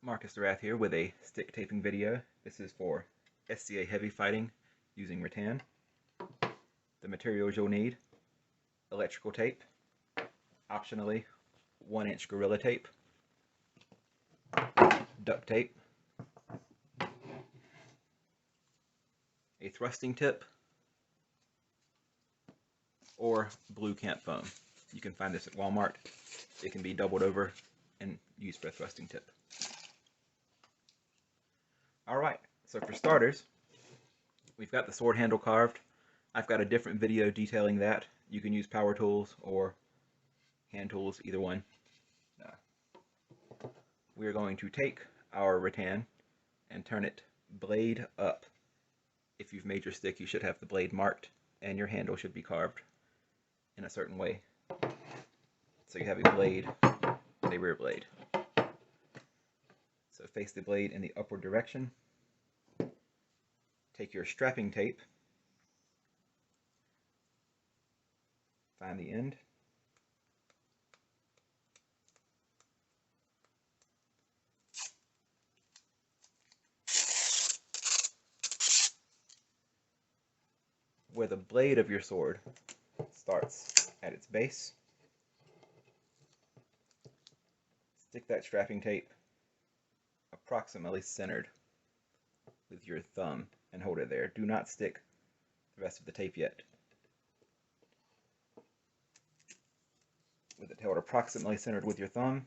Marcus Rath here with a stick taping video. This is for SCA heavy fighting using rattan. The materials you'll need: electrical tape, optionally 1-inch Gorilla Tape, duct tape, a thrusting tip, or blue camp foam. You can find this at Walmart. It can be doubled over and used for a thrusting tip. Alright, so for starters, we've got the sword handle carved. I've got a different video detailing that. You can use power tools or hand tools, either one. We're going to take our rattan and turn it blade up. If you've made your stick, you should have the blade marked, and your handle should be carved in a certain way. So you have a blade and a rear blade. So face the blade in the upward direction. Take your strapping tape, find the end, where the blade of your sword starts at its base. Stick that strapping tape approximately centered with your thumb and hold it there. Do not stick the rest of the tape yet. With it held approximately centered with your thumb,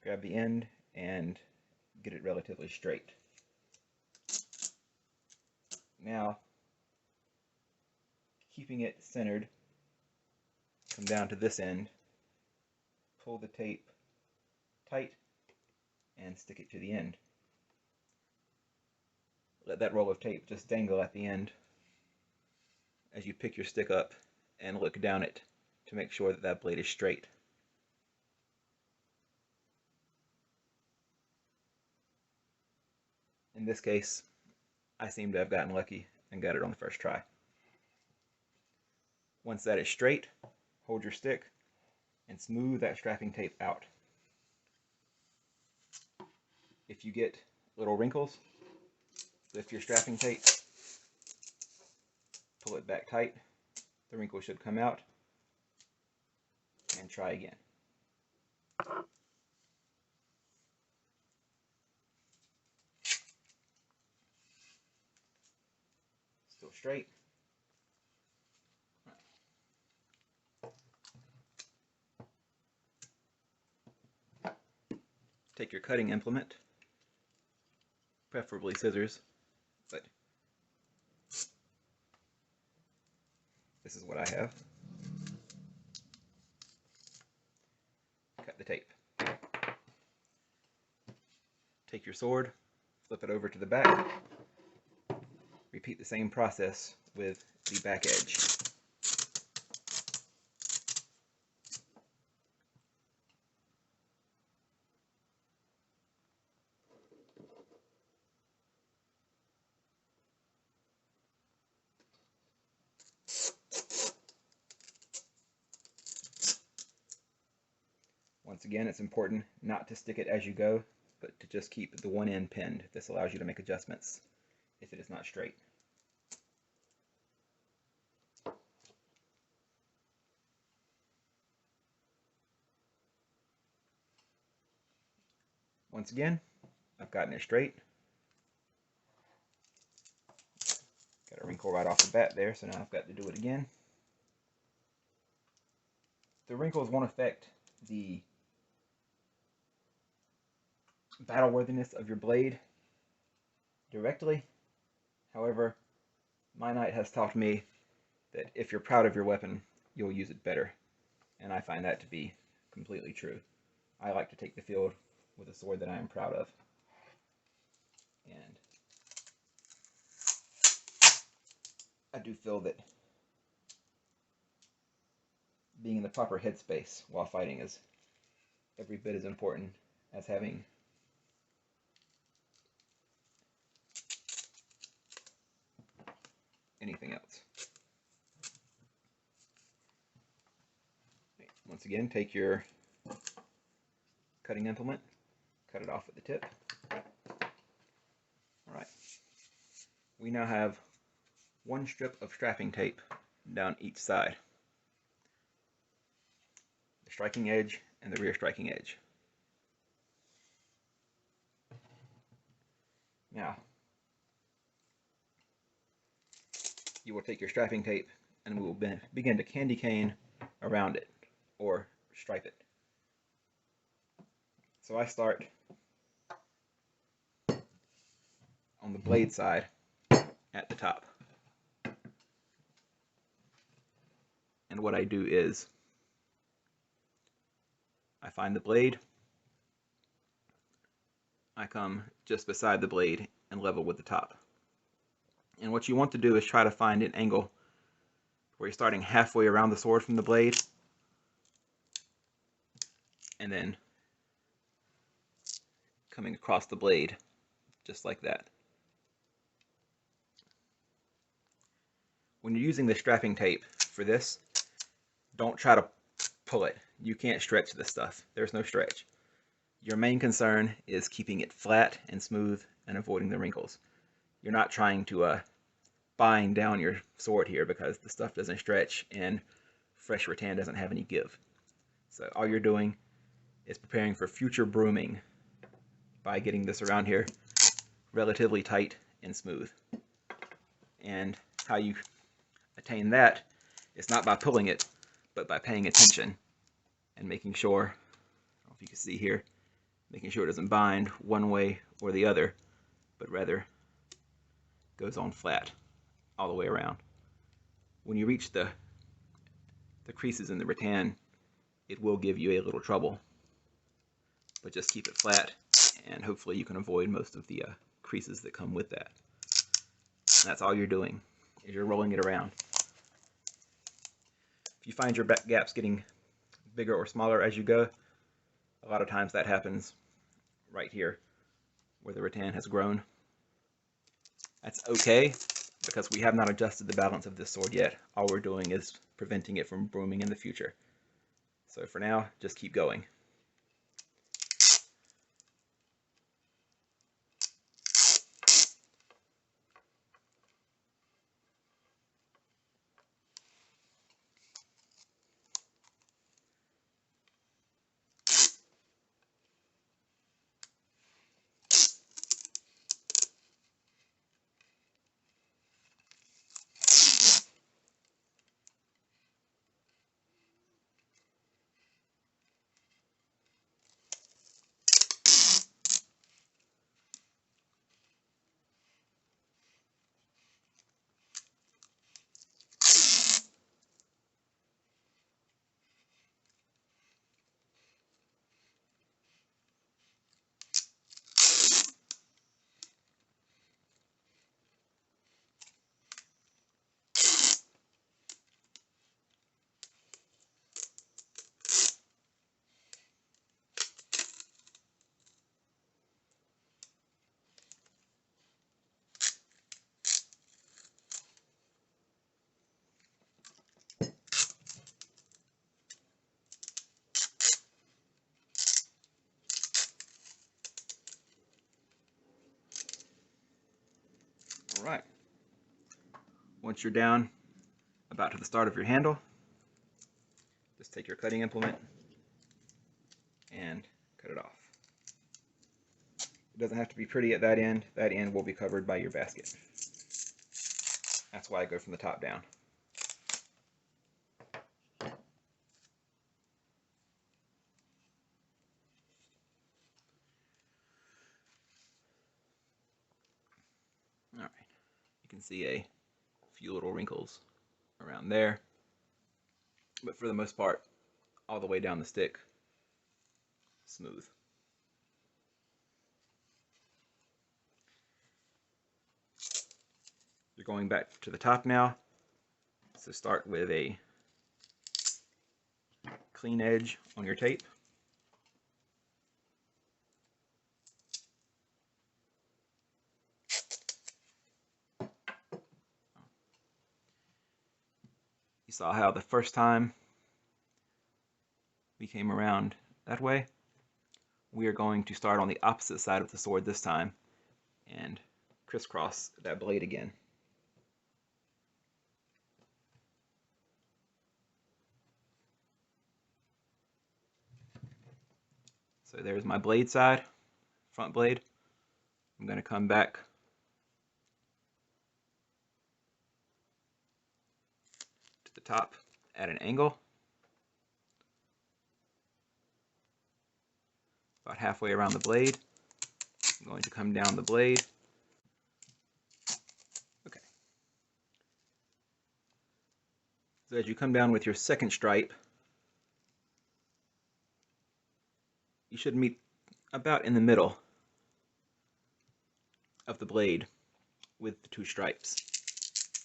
grab the end and get it relatively straight. Now, keeping it centered, come down to this end, pull the tape tight, and stick it to the end. Let that roll of tape just dangle at the end as you pick your stick up and look down it to make sure that that blade is straight. In this case, I seem to have gotten lucky and got it on the first try. Once that is straight, hold your stick and smooth that strapping tape out. If you get little wrinkles, lift your strapping tape, pull it back tight, the wrinkle should come out, and try again. Still straight. Take your cutting implement, preferably scissors, but this is what I have. Cut the tape. Take your sword, flip it over to the back. Repeat the same process with the back edge. Once again, it's important not to stick it as you go, but to just keep the one end pinned. This allows you to make adjustments if it is not straight. Once again, I've gotten it straight. Got a wrinkle right off the bat there, so now I've got to do it again. The wrinkles won't affect the battle worthiness of your blade directly. However, my knight has taught me that if you're proud of your weapon, you'll use it better, and I find that to be completely true. I like to take the field with a sword that I am proud of, and I do feel that being in the proper headspace while fighting is every bit as important as having anything else. Once again, take your cutting implement, cut it off at the tip. All right. We now have one strip of strapping tape down each side. The striking edge and the rear striking edge. Now, you will take your strapping tape and we will begin to candy cane around it, or stripe it. So I start on the blade side at the top. And what I do is I find the blade, I come just beside the blade and level with the top. And what you want to do is try to find an angle where you're starting halfway around the sword from the blade and then coming across the blade just like that. When you're using the strapping tape for this, don't try to pull it. You can't stretch this stuff. There's no stretch. Your main concern is keeping it flat and smooth and avoiding the wrinkles. You're not trying to bind down your sword here because the stuff doesn't stretch and fresh rattan doesn't have any give. So all you're doing is preparing for future brooming by getting this around here relatively tight and smooth. And how you attain that is not by pulling it, but by paying attention and making sure, I don't know if you can see here, making sure it doesn't bind one way or the other, but rather goes on flat all the way around. When you reach the creases in the rattan, it will give you a little trouble, but just keep it flat and hopefully you can avoid most of the creases that come with that. And that's all you're doing, is you're rolling it around. If you find your gaps getting bigger or smaller as you go, a lot of times that happens right here where the rattan has grown. That's okay because we have not adjusted the balance of this sword yet. All we're doing is preventing it from brooming in the future. So for now, just keep going. All right. Once you're down about to the start of your handle, just take your cutting implement and cut it off. It doesn't have to be pretty at that end. That end will be covered by your basket. That's why I go from the top down. All right. You can see a few little wrinkles around there, but for the most part, all the way down the stick, smooth. You're going back to the top now, so start with a clean edge on your tape. You saw how the first time we came around that way. we are going to start on the opposite side of the sword this time and crisscross that blade again. So there's my blade side, front blade. I'm going to come back to the top at an angle, about halfway around the blade. I'm going to come down the blade. Okay. So as you come down with your second stripe, you should meet about in the middle of the blade with the two stripes.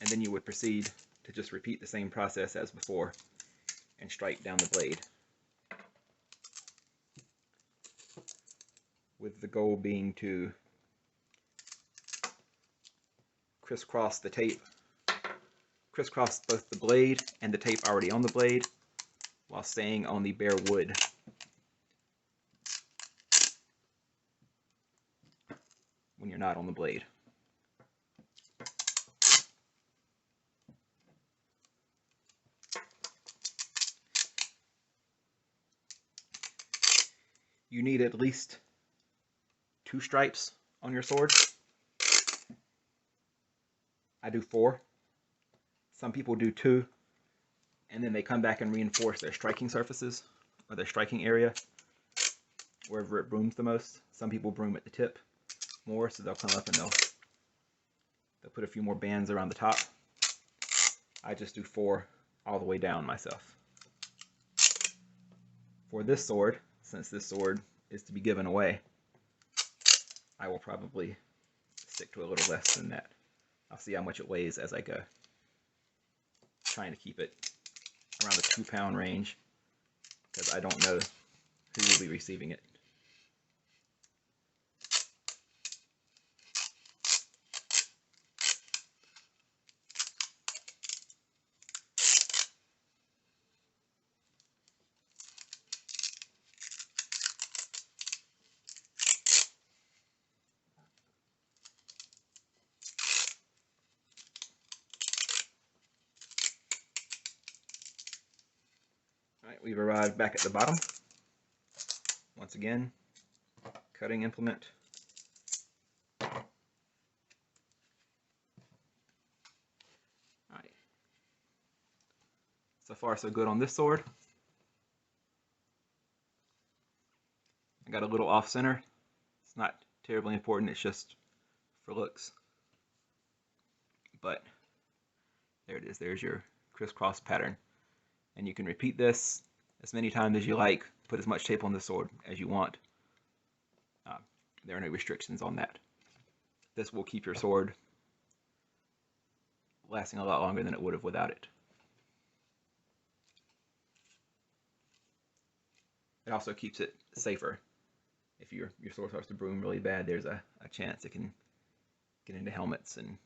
And then you would proceed to just repeat the same process as before and stripe down the blade, with the goal being to crisscross the tape, crisscross both the blade and the tape already on the blade while staying on the bare wood. When you're not on the blade. You need at least 2 stripes on your sword. I do 4. Some people do 2, and then they come back and reinforce their striking surfaces or their striking area wherever it brooms the most. Some people broom at the tip more, so they'll come up and they'll put a few more bands around the top. I just do 4 all the way down myself. For this sword, since this sword is to be given away, I will probably stick to a little less than that. I'll see how much it weighs as I go. Trying to keep it around the 2-pound range because I don't know who will be receiving it. Alright, we've arrived back at the bottom. Once again, cutting implement. Alright. So far so good on this sword. I got a little off center. It's not terribly important, it's just for looks. But there it is, there's your crisscross pattern. And you can repeat this as many times as you like, put as much tape on the sword as you want. There are no restrictions on that. This will keep your sword lasting a lot longer than it would have without it. It also keeps it safer. If your sword starts to broom really bad, there's a chance it can get into helmets and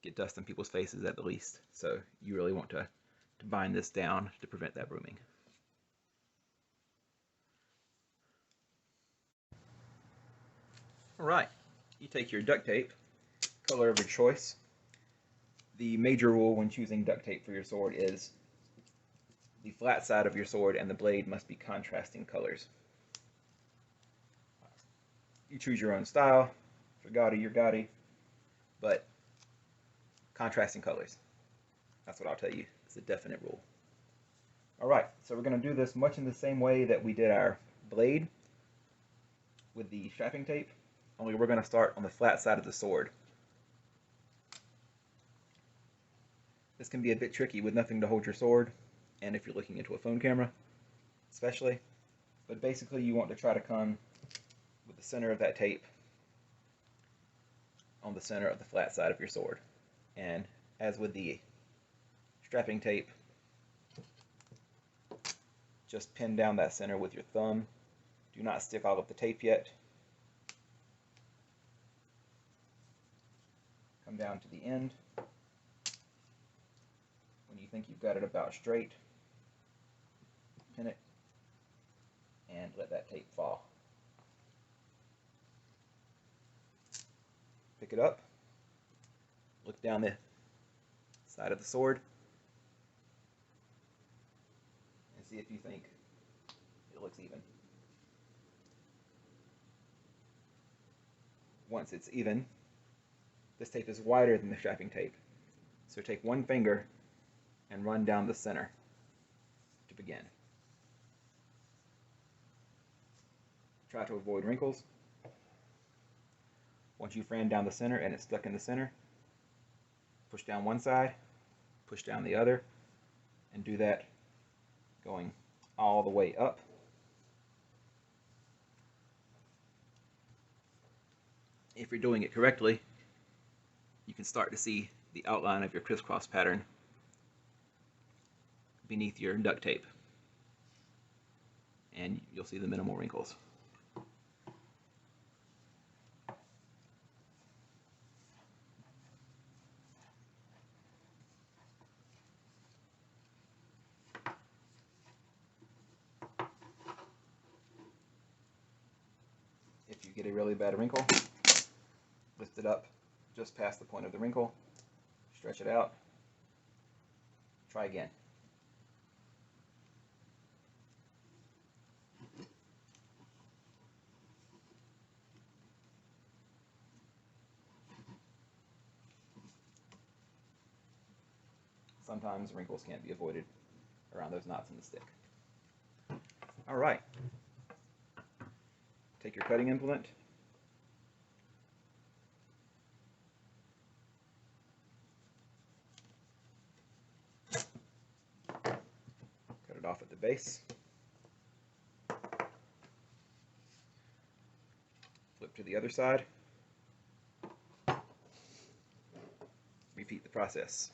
get dust on people's faces at the least. So you really want to bind this down to prevent that brooming. Alright, you take your duct tape, color of your choice. The major rule when choosing duct tape for your sword is the flat side of your sword and the blade must be contrasting colors. You choose your own style. For gaudy, you're gaudy. But contrasting colors. That's what I'll tell you. It's a definite rule. Alright, so we're going to do this much in the same way that we did our blade with the strapping tape, only we're going to start on the flat side of the sword. This can be a bit tricky with nothing to hold your sword, and if you're looking into a phone camera, especially. But basically you want to try to come with the center of that tape on the center of the flat side of your sword. And as with the strapping tape, just pin down that center with your thumb. Do not stick all of the tape yet. Come down to the end. When you think you've got it about straight, pin it and let that tape fall. it up, look down the side of the sword, and see if you think it looks even. Once it's even, this tape is wider than the strapping tape. So take one finger and run down the center to begin. Try to avoid wrinkles. Once you've ran down the center and it's stuck in the center, push down one side, push down the other, and do that going all the way up. If you're doing it correctly, you can start to see the outline of your crisscross pattern beneath your duct tape, and you'll see the minimal wrinkles. If you get a really bad wrinkle, lift it up just past the point of the wrinkle, stretch it out, try again. Sometimes wrinkles can't be avoided around those knots in the stick. All right. Take your cutting implement, cut it off at the base, flip to the other side, repeat the process.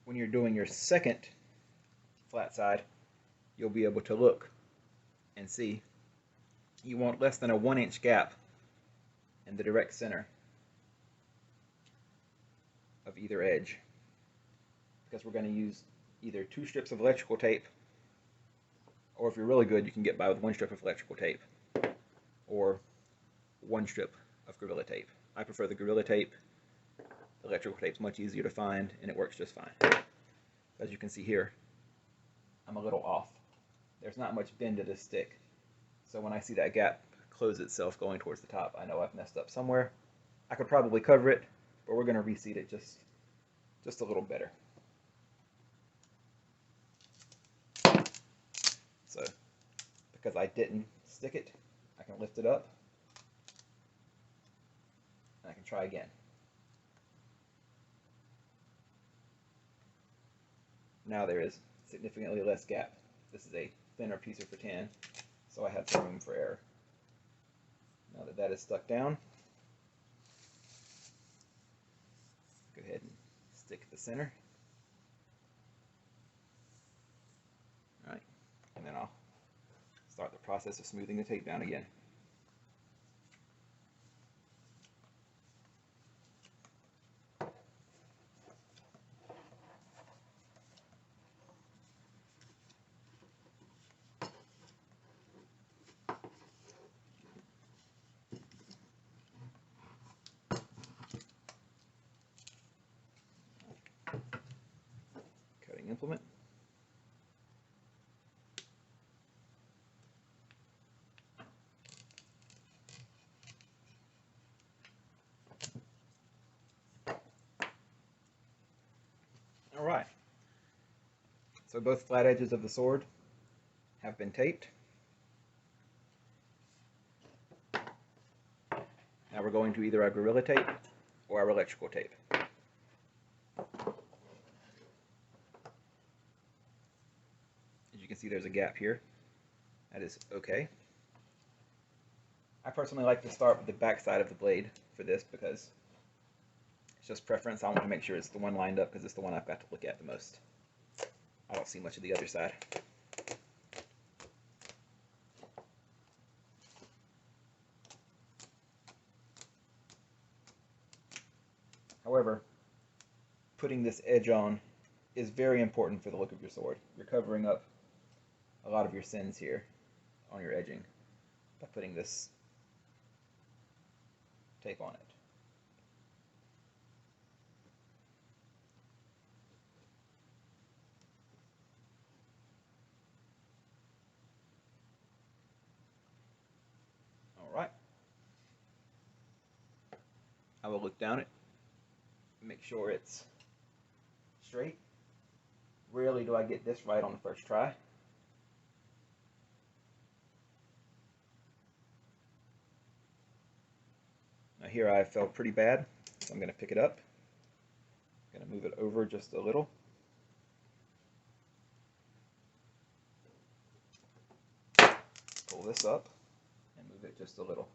When you're doing your second flat side, you'll be able to look and see you want less than a 1-inch gap in the direct center of either edge, because we're going to use either 2 strips of electrical tape, or if you're really good, you can get by with 1 strip of electrical tape, or 1 strip of Gorilla Tape. I prefer the Gorilla Tape. The electrical tape's much easier to find, and it works just fine. As you can see here, I'm a little off. There's not much bend to this stick, so when I see that gap close itself going towards the top, I know I've messed up somewhere. I could probably cover it, but we're going to reseat it just a little better. So, because I didn't stick it, I can lift it up, and I can try again. Now there is significantly less gap. This is a thinner piece of rattan, so I have some room for error. Now that that is stuck down, go ahead and stick the center. All right, and then I'll start the process of smoothing the tape down again. Cutting implement. All right. So both flat edges of the sword have been taped. Now we're going to either our Gorilla Tape or our electrical tape. As you can see, there's a gap here. That is okay. I personally like to start with the back side of the blade for this because it's just preference. I want to make sure it's the one lined up because it's the one I've got to look at the most. I don't see much of the other side. However, putting this edge on is very important for the look of your sword. You're covering up a lot of your sins here on your edging by putting this tape on it. Alright. I will look down it, make sure it's straight. Rarely do I get this right on the first try. Now here I fell pretty bad, so I'm going to pick it up. I'm going to move it over just a little. Pull this up and move it just a little.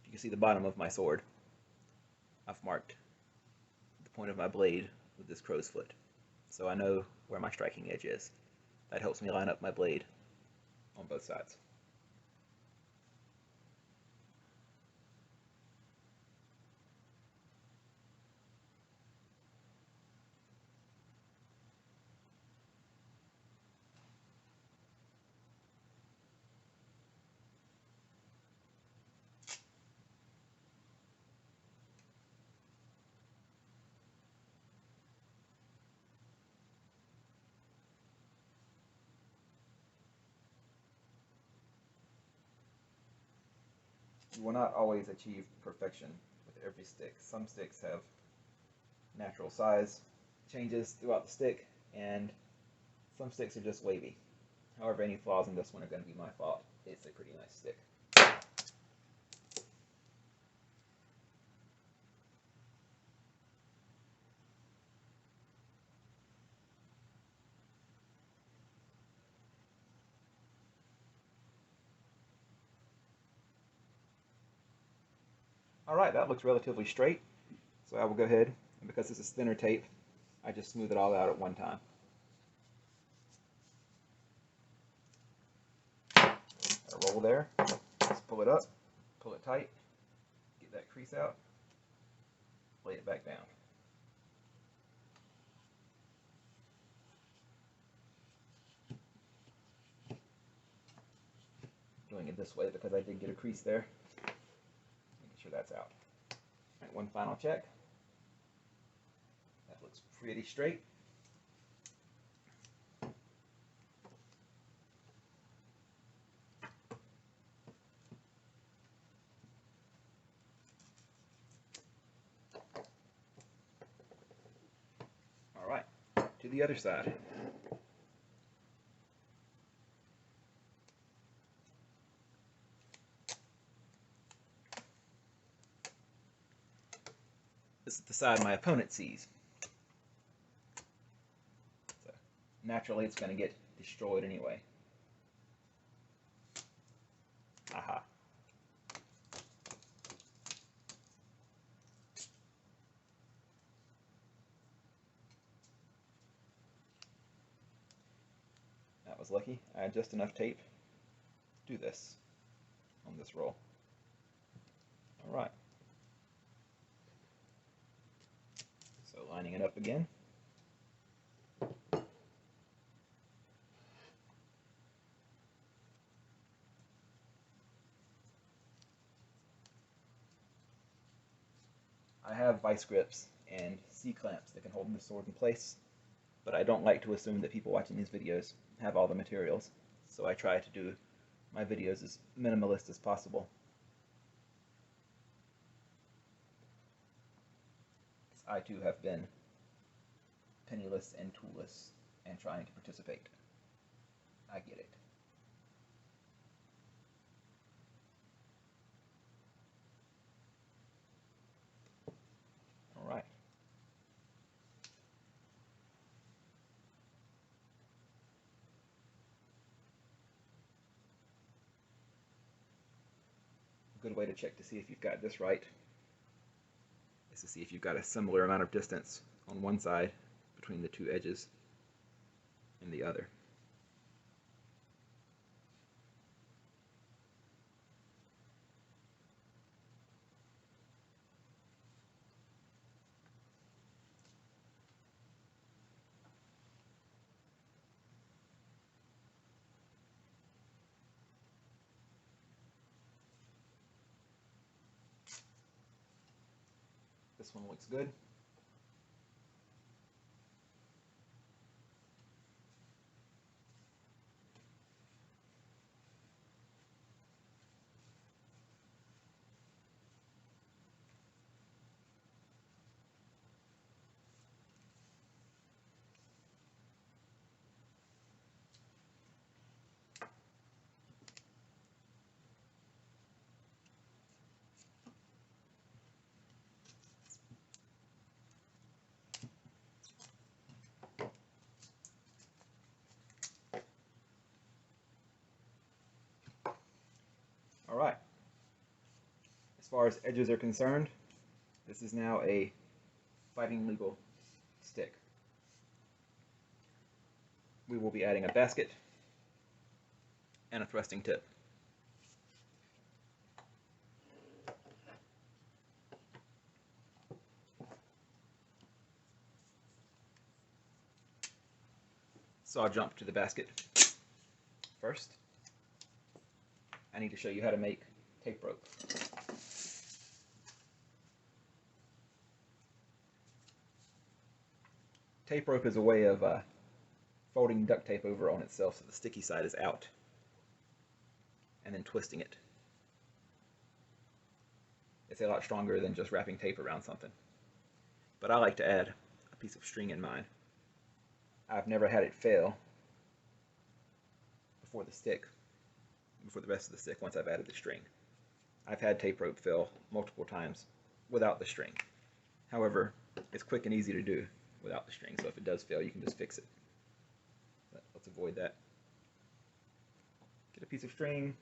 You can see the bottom of my sword. I've marked the point of my blade with this crow's foot, so I know where my striking edge is. That helps me line up my blade on both sides. You will not always achieve perfection with every stick. Some sticks have natural size changes throughout the stick, and some sticks are just wavy. However, any flaws in this one are going to be my fault. It's a pretty nice stick. Alright, that looks relatively straight, so I will go ahead, and because this is thinner tape, I just smooth it all out at one time. A roll there, just pull it up, pull it tight, get that crease out, lay it back down. Doing it this way because I did get a crease there. Making sure that's out. Alright, one final check. That looks pretty straight. Alright, to the other side. This is the side my opponent sees. So naturally it's going to get destroyed anyway. Aha. That was lucky. I had just enough tape to do this on this roll. Alright. So lining it up again. I have vice grips and C-clamps that can hold the sword in place, but I don't like to assume that people watching these videos have all the materials, so I try to do my videos as minimalist as possible. I too have been penniless and toolless and trying to participate. I get it. Alright. good way to check to see if you've got this right is to see if you've got a similar amount of distance on one side between the two edges and the other. This one looks good. All right. As far as edges are concerned, this is now a fighting legal stick. We will be adding a basket and a thrusting tip. So I'll jump to the basket first. I need to show you how to make tape rope. Tape rope is a way of folding duct tape over on itself so the sticky side is out, and then twisting it. It's a lot stronger than just wrapping tape around something. But I like to add a piece of string in mine. I've never had it fail before the rest of the stick once I've added the string. I've had tape rope fail multiple times without the string. However, it's quick and easy to do without the string, so if it does fail, you can just fix it. But let's avoid that. Get a piece of string.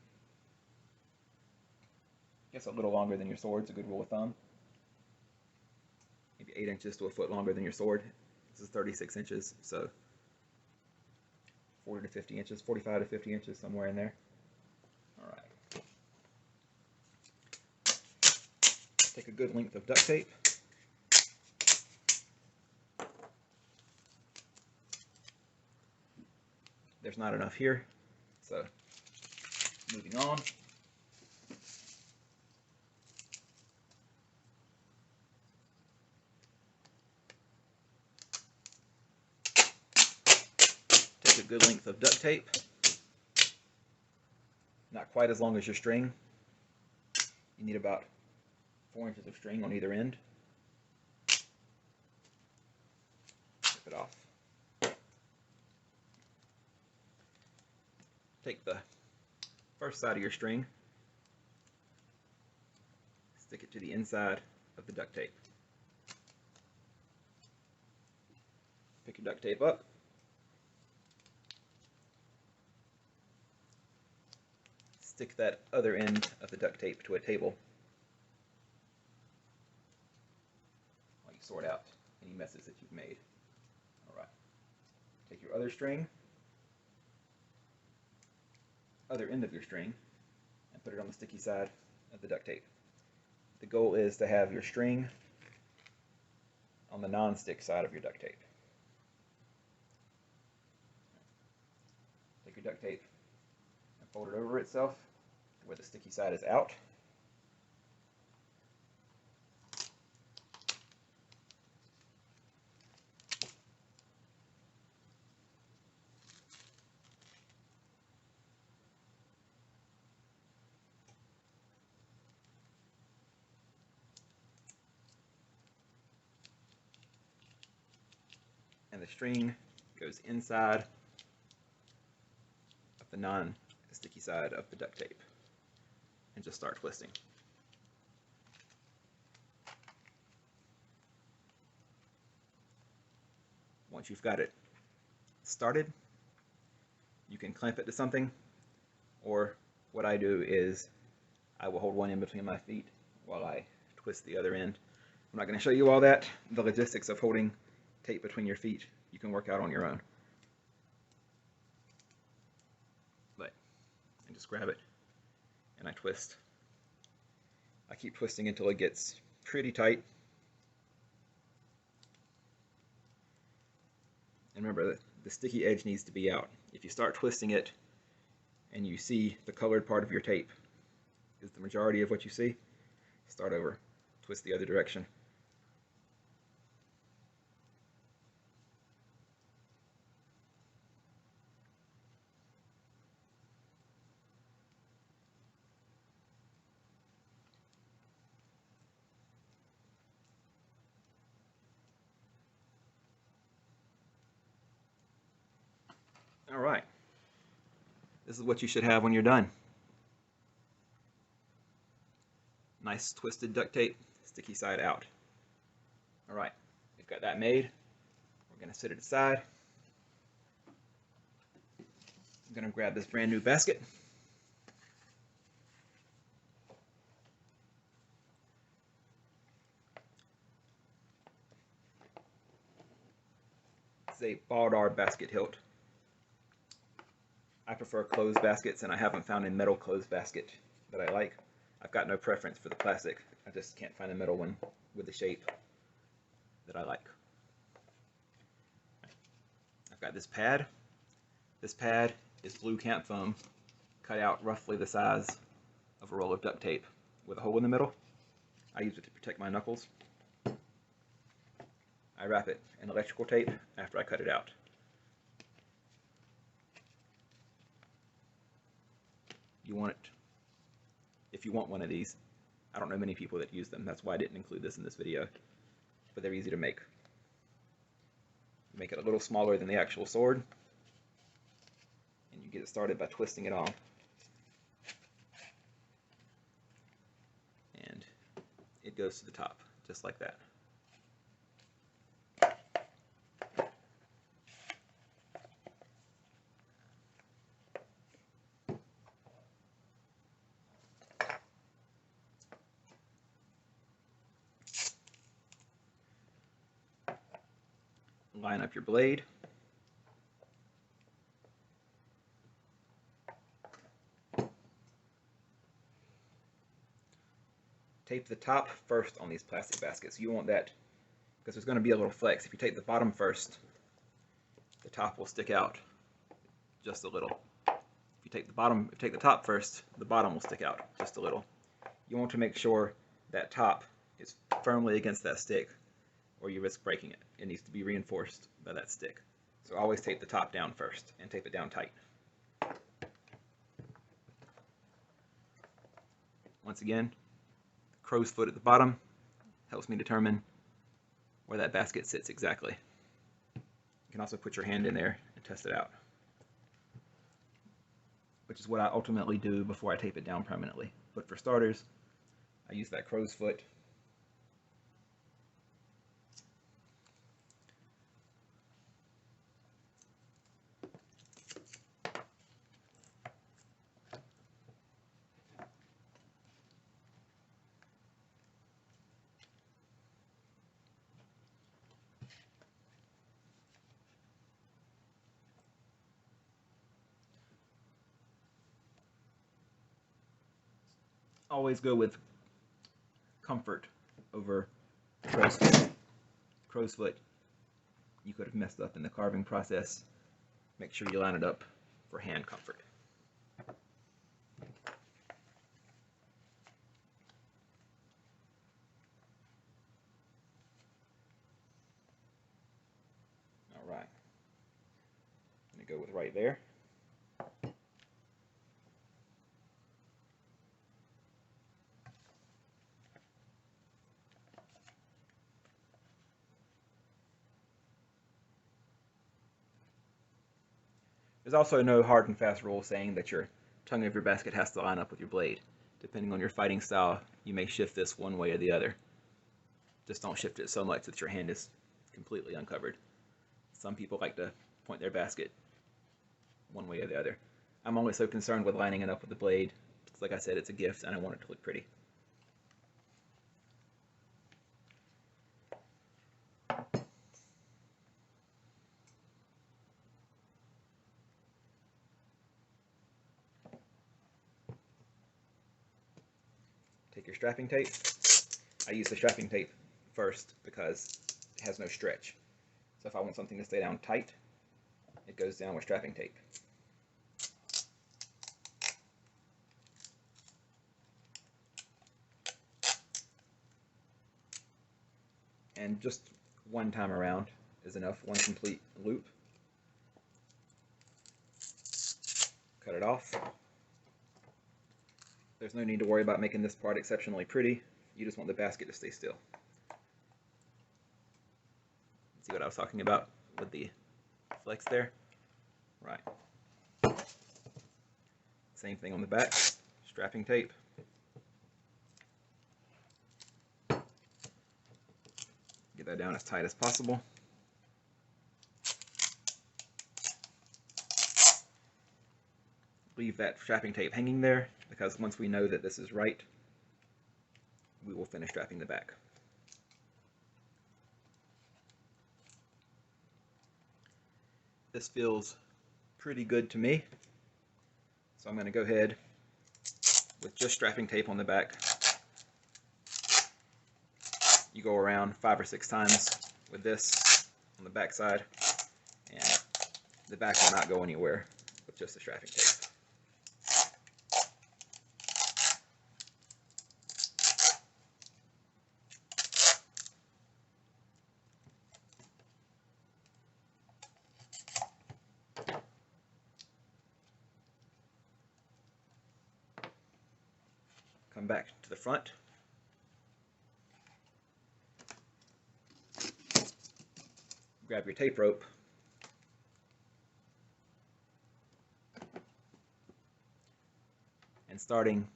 I guess a little longer than your sword is a good rule of thumb. Maybe 8 inches to a foot longer than your sword. This is 36 inches, so 40 to 50 inches, 45 to 50 inches, somewhere in there. All right. Take a good length of duct tape. There's not enough here, so moving on. Take a good length of duct tape. Not quite as long as your string. You need about 4 inches of string on either end. Rip it off. Take the first side of your string, stick it to the inside of the duct tape. Pick your duct tape up. Stick that other end of the duct tape to a table while you sort out any messes that you've made. All right. Take your other end of your string, and put it on the sticky side of the duct tape. The goal is to have your string on the non-stick side of your duct tape. Take your duct tape and fold it over itself to where the sticky side is out. And the string goes inside of the non-sticky side of the duct tape, and just start twisting. Once you've got it started, you can clamp it to something, or what I do is I will hold one end between my feet while I twist the other end. I'm not going to show you all that. The logistics of holding tape between your feet, you can work out on your own. But I just grab it and I twist. I keep twisting until it gets pretty tight. And remember, the sticky edge needs to be out. If you start twisting it and you see the colored part of your tape is the majority of what you see, start over. Twist the other direction. All right. This is what you should have when you're done. Nice twisted duct tape, sticky side out. All right, we've got that made. We're going to set it aside. I'm going to grab this brand new basket. It's a Baldar basket hilt. I prefer closed baskets, and I haven't found a metal closed basket that I like. I've got no preference for the plastic. I just can't find a metal one with the shape that I like. I've got this pad. This pad is blue camp foam cut out roughly the size of a roll of duct tape with a hole in the middle. I use it to protect my knuckles. I wrap it in electrical tape after I cut it out. You want it, if you want one of these, I don't know many people that use them, that's why I didn't include this in this video, but they're easy to make. You make it a little smaller than the actual sword, and you get it started by twisting it on. And it goes to the top, just like that. Line up your blade. Tape the top first on these plastic baskets. You want that because there's going to be a little flex. If you take the bottom first, the top will stick out just a little. If you take the top first, the bottom will stick out just a little. You want to make sure that top is firmly against that stick, or you risk breaking it. It needs to be reinforced by that stick. So always tape the top down first and tape it down tight. Once again, crow's foot at the bottom helps me determine where that basket sits exactly. You can also put your hand in there and test it out, which is what I ultimately do before I tape it down permanently. But for starters, I use that crow's foot. Always go with comfort over crow's foot. Crow's foot, you could have messed up in the carving process. Make sure you line it up for hand comfort. All right, I'm gonna go with right there. There's also no hard and fast rule saying that your tongue of your basket has to line up with your blade. Depending on your fighting style, you may shift this one way or the other. Just don't shift it so much that your hand is completely uncovered. Some people like to point their basket one way or the other. I'm only so concerned with lining it up with the blade because like I said, it's a gift and I want it to look pretty. Take your strapping tape. I use the strapping tape first because it has no stretch. So if I want something to stay down tight, it goes down with strapping tape. And just one time around is enough, one complete loop. Cut it off. There's no need to worry about making this part exceptionally pretty. You just want the basket to stay still. See what I was talking about with the flex there? Right. Same thing on the back. Strapping tape. Get that down as tight as possible. Leave that strapping tape hanging there, because once we know that this is right, we will finish strapping the back. This feels pretty good to me, so I'm going to go ahead with just strapping tape on the back. You go around 5 or 6 times with this on the back side, and the back will not go anywhere with just the strapping tape. Come back to the front. Grab your tape rope. And starting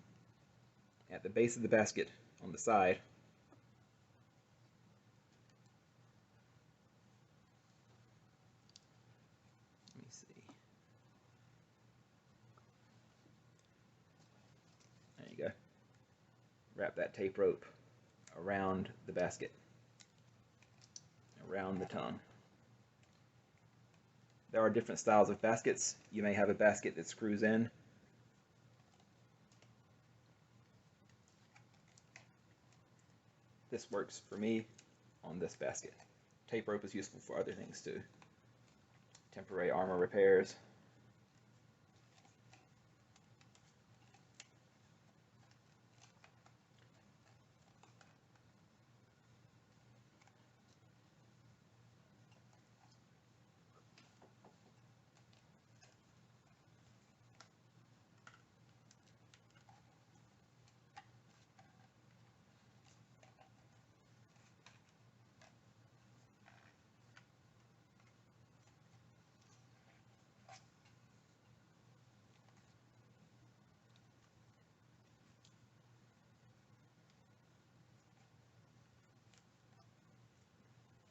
at the base of the basket on the side, let me see. There you go. Wrap that tape rope around the basket, around the tongue. There are different styles of baskets. You may have a basket that screws in. This works for me on this basket. Tape rope is useful for other things too. Temporary armor repairs.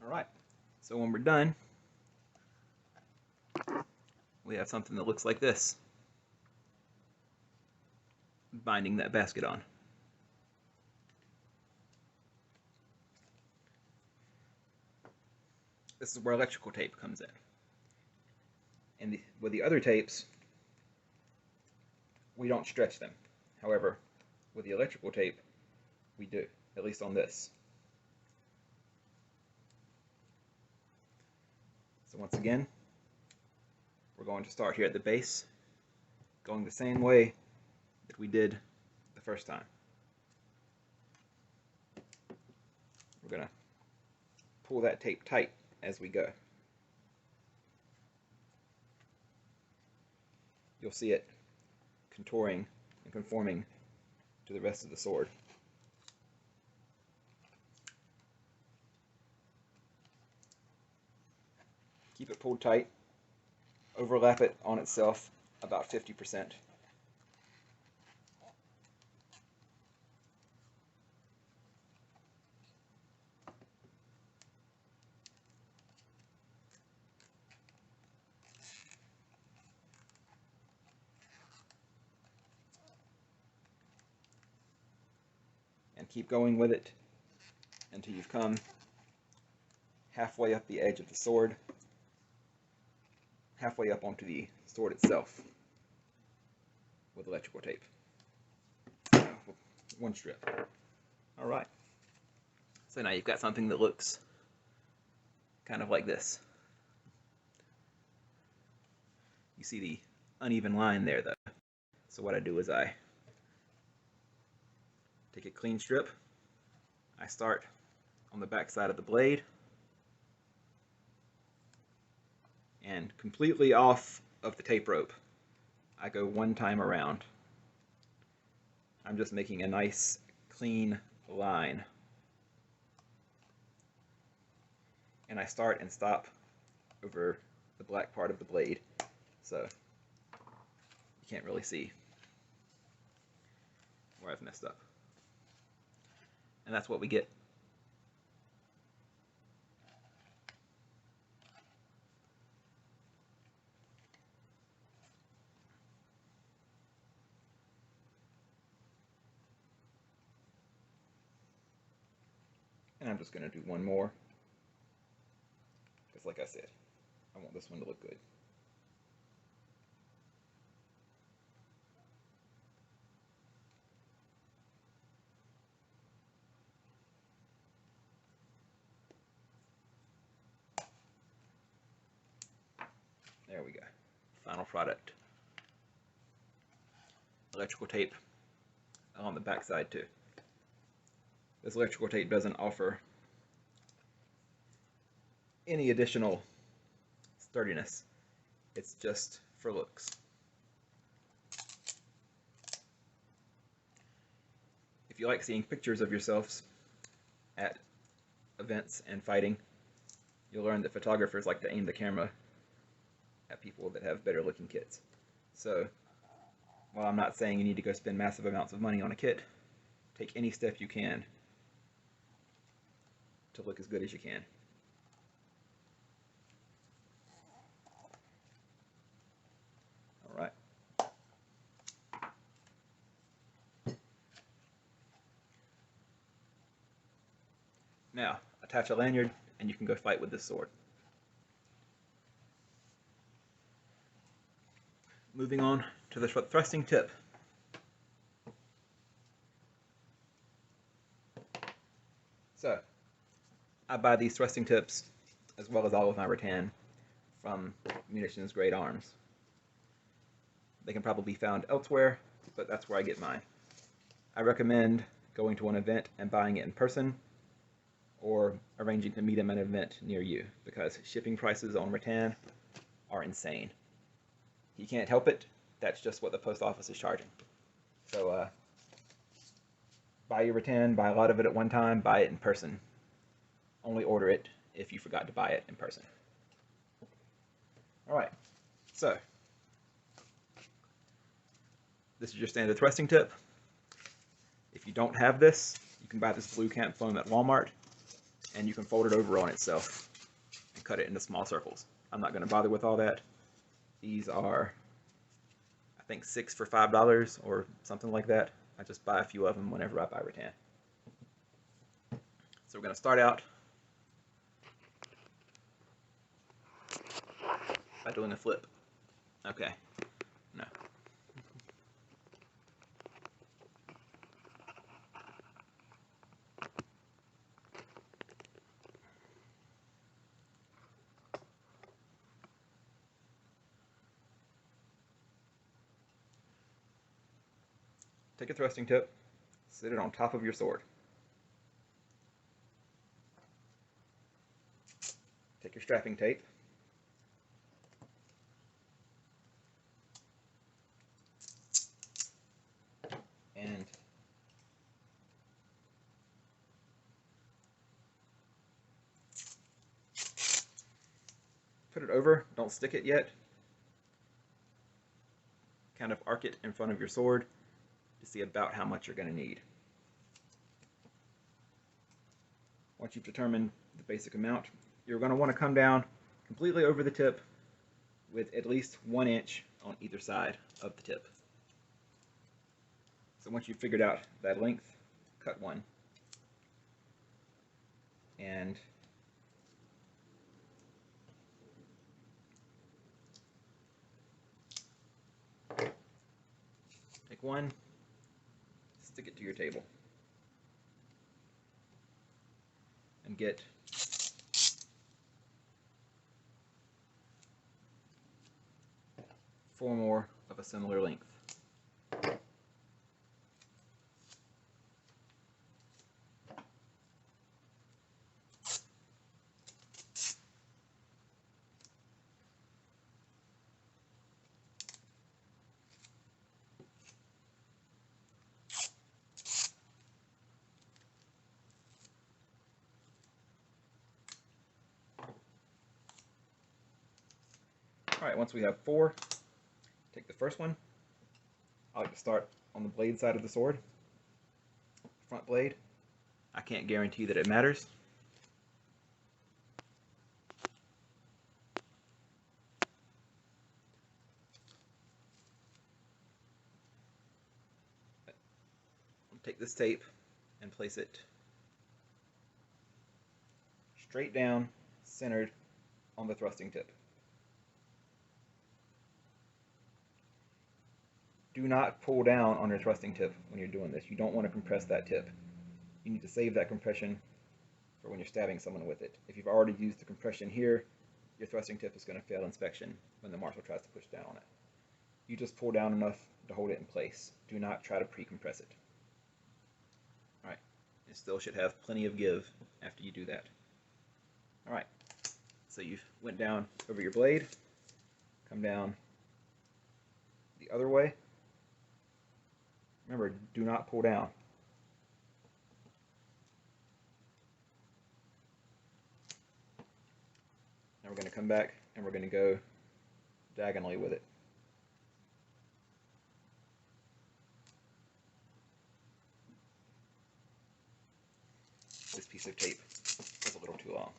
Alright, so when we're done, we have something that looks like this, binding that basket on. This is where electrical tape comes in. And with the other tapes, we don't stretch them. However, with the electrical tape, we do, at least on this. So once again, we're going to start here at the base, going the same way that we did the first time. We're going to pull that tape tight as we go. You'll see it contouring and conforming to the rest of the sword. Keep it pulled tight. Overlap it on itself about 50%. and keep going with it until you've come halfway up the edge of the sword, halfway up onto the sword itself with electrical tape. One strip. All right. So now you've got something that looks kind of like this. You see the uneven line there, though. So what I do is I take a clean strip. I start on the back side of the blade and completely off of the tape rope. I go one time around. I'm just making a nice clean line. And I start and stop over the black part of the blade, so you can't really see where I've messed up. And that's what we get. And I'm just going to do one more, because like I said, I want this one to look good. There we go. Final product. Electrical tape on the back side too. This electrical tape doesn't offer any additional sturdiness. It's just for looks. If you like seeing pictures of yourselves at events and fighting, you'll learn that photographers like to aim the camera at people that have better looking kits. So while I'm not saying you need to go spend massive amounts of money on a kit, take any step you can to look as good as you can. All right. Now, attach a lanyard and you can go fight with this sword. Moving on to the thrusting tip. So, I buy these thrusting tips, as well as all of my rattan, from Munitions Grade Arms. They can probably be found elsewhere, but that's where I get mine. I recommend going to an event and buying it in person, or arranging to meet them at an event near you, because shipping prices on rattan are insane. You can't help it, that's just what the post office is charging. So buy your rattan, buy a lot of it at one time, buy it in person. Only order it if you forgot to buy it in person. Alright, so this is your standard thrusting tip. If you don't have this, you can buy this blue camp foam at Walmart, and you can fold it over on itself and cut it into small circles. I'm not going to bother with all that. These are, I think, 6 for $5 or something like that. I just buy a few of them whenever I buy rattan. So we're going to start out by doing a flip. Okay, no. Take a thrusting tip, sit it on top of your sword. Take your strapping tape, and put it over. Don't stick it yet. Kind of arc it in front of your sword to see about how much you're going to need. Once you've determined the basic amount, you're going to want to come down completely over the tip with at least 1 inch on either side of the tip. So once you've figured out that length, cut one and take one, stick it to your table, and get four more of a similar length. Alright, once we have four, take the first one. I like to start on the blade side of the sword, front blade. I can't guarantee that it matters. I'll take this tape and place it straight down, centered on the thrusting tip. Do not pull down on your thrusting tip when you're doing this. You don't want to compress that tip. You need to save that compression for when you're stabbing someone with it. If you've already used the compression here, your thrusting tip is going to fail inspection when the marshal tries to push down on it. You just pull down enough to hold it in place. Do not try to pre-compress it. Alright, it still should have plenty of give after you do that. Alright, so you went down over your blade, come down the other way. Remember, do not pull down. Now we're going to come back and we're going to go diagonally with it. This piece of tape is a little too long.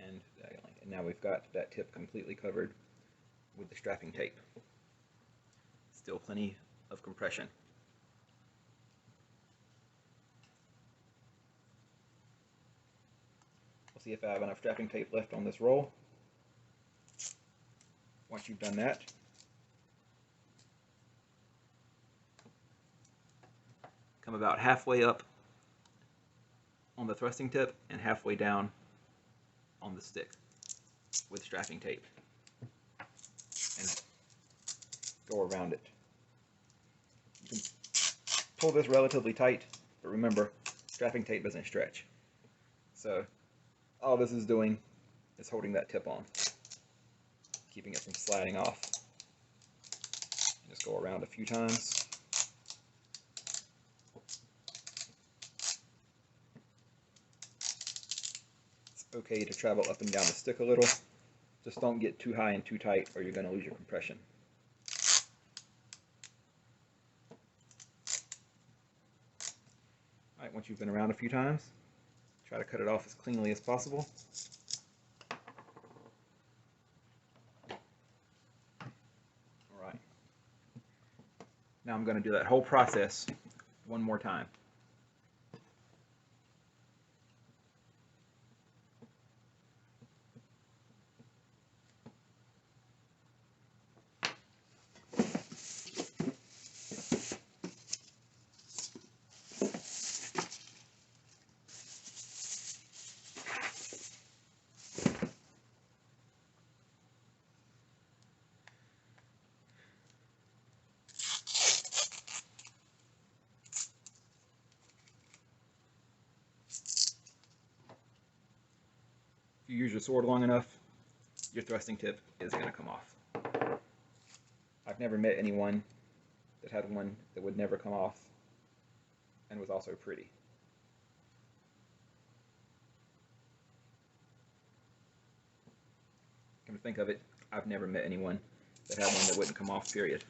And diagonally. And now we've got that tip completely covered with the strapping tape. Still plenty of compression. We'll see if I have enough strapping tape left on this roll. Once you've done that, come about halfway up on the thrusting tip and halfway down on the stick with strapping tape and go around it. You can pull this relatively tight, but remember, strapping tape doesn't stretch. So all this is doing is holding that tip on, keeping it from sliding off. Just go around a few times. Okay to travel up and down the stick a little. Just don't get too high and too tight or you're going to lose your compression. Alright, once you've been around a few times, try to cut it off as cleanly as possible. Alright. Now I'm going to do that whole process one more time. If you use your sword long enough, your thrusting tip is going to come off. I've never met anyone that had one that would never come off and was also pretty. Come to think of it, I've never met anyone that had one that wouldn't come off, period.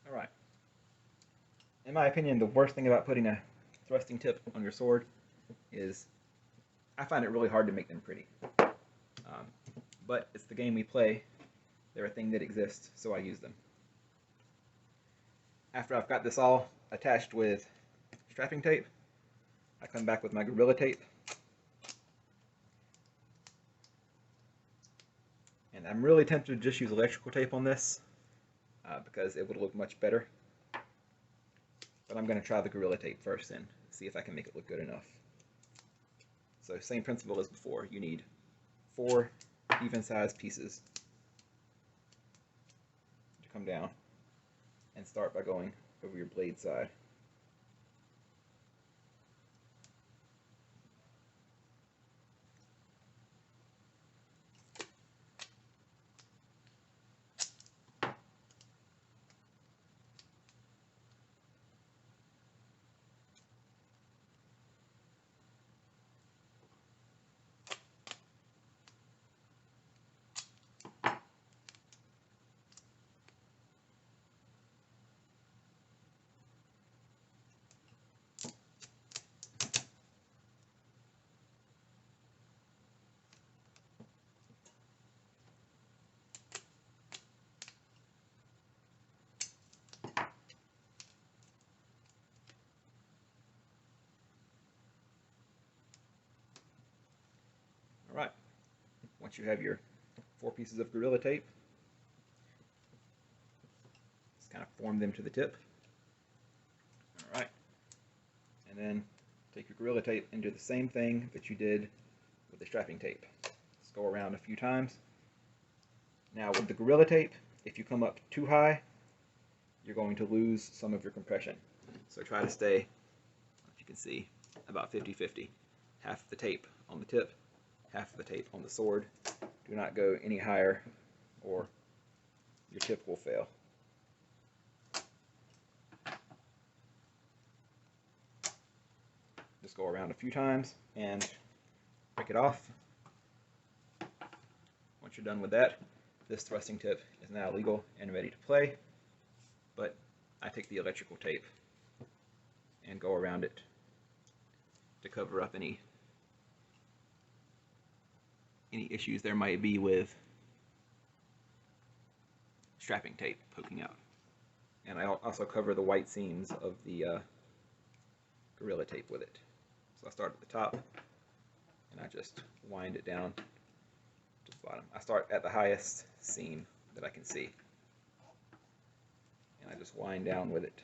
All right. In my opinion, the worst thing about putting a thrusting tip on your sword is I find it really hard to make them pretty. But it's the game we play. They're a thing that exists, so I use them. After I've got this all attached with strapping tape, I come back with my Gorilla Tape. And I'm really tempted to just use electrical tape on this because it would look much better. But I'm going to try the Gorilla Tape first and see if I can make it look good enough. So same principle as before. You need 4 even-sized pieces to come down and start by going over your blade side. Alright, once you have your 4 pieces of Gorilla Tape, just kind of form them to the tip. Alright, and then take your Gorilla Tape and do the same thing that you did with the strapping tape. Just go around a few times. Now with the Gorilla Tape, if you come up too high, you're going to lose some of your compression. So try to stay, if you can see, about 50-50. Half of the tape on the tip, half of the tape on the sword. Do not go any higher or your tip will fail. Just go around a few times and break it off. Once you're done with that, this thrusting tip is now legal and ready to play, but I take the electrical tape and go around it to cover up any issues there might be with strapping tape poking out. And I also cover the white seams of the Gorilla Tape with it. So I start at the top and I just wind it down to the bottom. I start at the highest seam that I can see and I just wind down with it.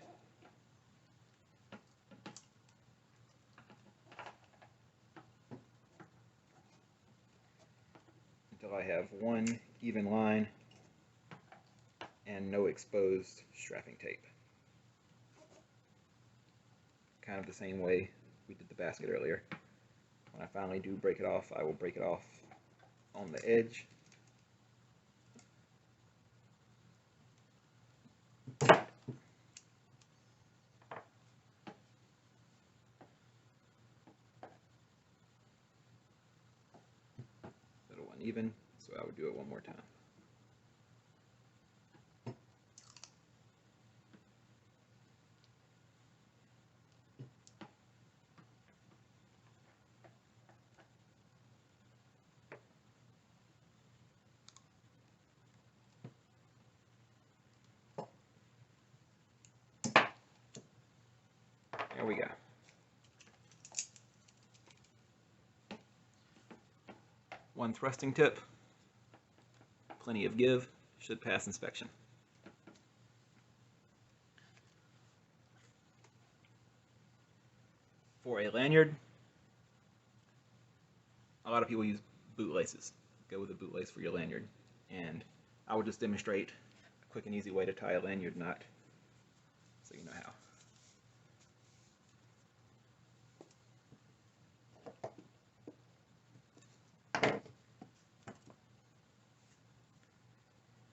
Until I have one even line and no exposed strapping tape. Kind of the same way we did the basket earlier. When I finally do break it off, I will break it off on the edge. Little uneven, so I would do it one more time. There we go. One thrusting tip, plenty of give, should pass inspection. For a lanyard, a lot of people use bootlaces. Go with a bootlace for your lanyard. And I will just demonstrate a quick and easy way to tie a lanyard knot so you know how.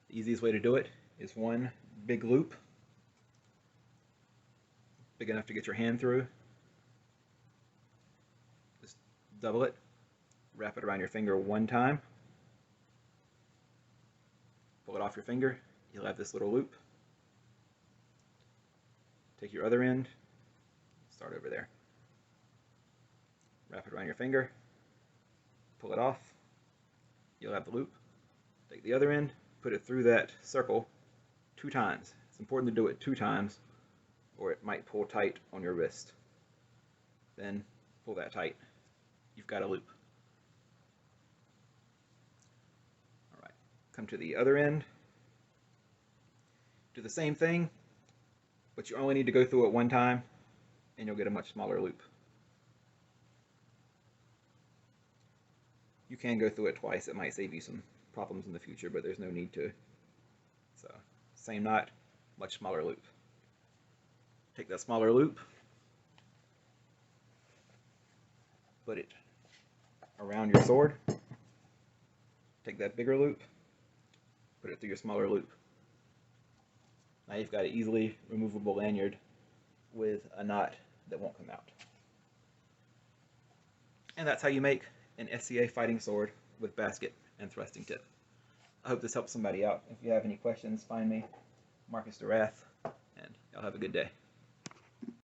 The easiest way to do it is one big loop, big enough to get your hand through. Just double it, wrap it around your finger one time, pull it off your finger, you'll have this little loop. Take your other end, start over there. Wrap it around your finger, pull it off, you'll have the loop. Take the other end, put it through that circle 2 times. It's important to do it 2 times or it might pull tight on your wrist. Then pull that tight. You've got a loop. Alright, come to the other end. Do the same thing, but you only need to go through it 1 time and you'll get a much smaller loop. You can go through it twice. It might save you some problems in the future, but there's no need to. So, same knot, much smaller loop. Take that smaller loop, put it around your sword. Take that bigger loop, put it through your smaller loop. Now you've got an easily removable lanyard with a knot that won't come out. And that's how you make an SCA fighting sword with basket and thrusting tip. I hope this helps somebody out. If you have any questions, find me, Marcus DeRath, and y'all have a good day.